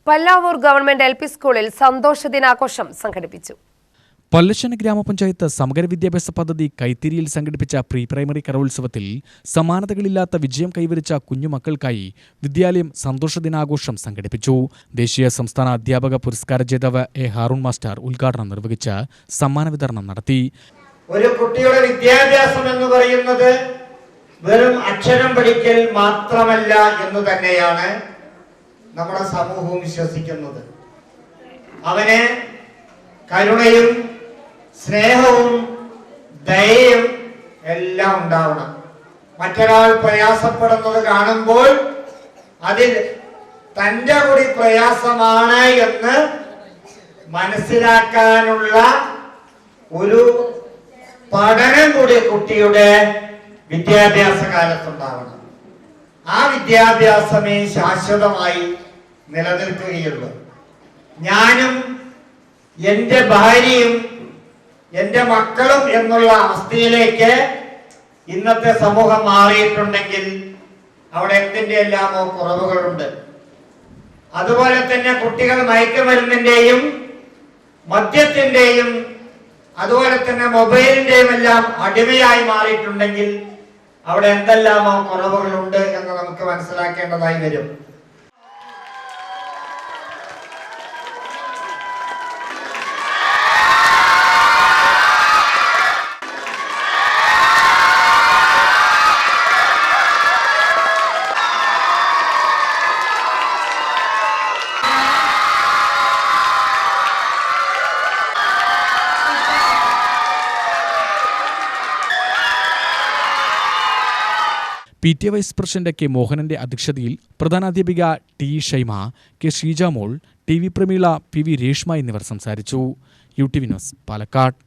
Pallavur government LP. സ്കൂളിൽ സന്തോഷ ദിനാഘോഷം സംഘടിപ്പിച്ചു. പല്ലശ്ശന ഗ്രാമപഞ്ചായത്ത് സമഗ്ര വിദ്യാഭ്യാസ പദ്ധതി കൈത്തിരിയിൽ സംഘടിപ്പിച്ച പ്രീ പ്രൈമറി കലോത്സവത്തിൽ സമാനതകളില്ലാത്ത വിജയം കൈവരിച്ച കുഞ്ഞുമക്കൾക്കായി വിദ്യാലയം സന്തോഷ ദിനാഘോഷം സംഘടിപ്പിച്ചു. ദേശീയ സംസ്ഥാന അധ്യാപക പുരസ്കാര ജേതാവ് എ. ഹാറൂൺ മാസ്റ്റർ ഉദ്ഘാടനം നിർവഹിച്ച് സമ്മാന വിതരണം നടത്തി. ഒരു കുട്ടിയുടെ വിദ്യാഭ്യാസം എന്ന് പറയുന്നത് വെറും അക്ഷരം പഠിക്കൽ മാത്രമല്ല എന്ന് തന്നെയാണ് നമ്മുടെ സമൂഹവും വിശ്വസിക്കുന്നത്. അവന് കരുണയും സ്നേഹവും ദയയും എല്ലാം ഉണ്ടാവണം. മറ്റൊരാൾ പ്രയാസപ്പെടുന്നത് കാണുമ്പോൾ അതിൽ തൻ്റെ കൂടി പ്രയാസമാണ് എന്ന് മനസ്സിലാക്കാനുള്ള ഒരു പഠനം കൂടി കുട്ടിയുടെ വിദ്യാഭ്യാസ കാലത്തുണ്ടാവണം. ആ വിദ്യാഭ്യാസമേ ശാശ്വതമായി നിലനിൽക്കുകയുള്ളൂ. ഞാനും എൻ്റെ ഭാര്യയും എൻ്റെ മക്കളും എന്നുള്ള അവസ്ഥയിലേക്ക് ഇന്നത്തെ സമൂഹം മാറിയിട്ടുണ്ടെങ്കിൽ അവിടെ എന്തിൻ്റെ എല്ലാമോ കുറവുകളുണ്ട്. അതുപോലെ തന്നെ കുട്ടികൾ മയക്കുമരുന്നിൻ്റെയും മദ്യത്തിൻ്റെയും അതുപോലെ തന്നെ മൊബൈലിൻ്റെയും എല്ലാം അടിമയായി മാറിയിട്ടുണ്ടെങ്കിൽ അവിടെ എന്തെല്ലാമോ കുറവുകളുണ്ട് എന്ന് നമുക്ക് മനസ്സിലാക്കേണ്ടതായി വരും. PTA vice president K. മോഹനന്റെ അധ്യക്ഷതയിൽ പ്രധാനാധ്യാപിക T. Shaima, K. Sheejamol, T. V. Prameela, P. V. Reshma എന്നിവർ സംസാരിച്ചു. UTV news, Palakkad.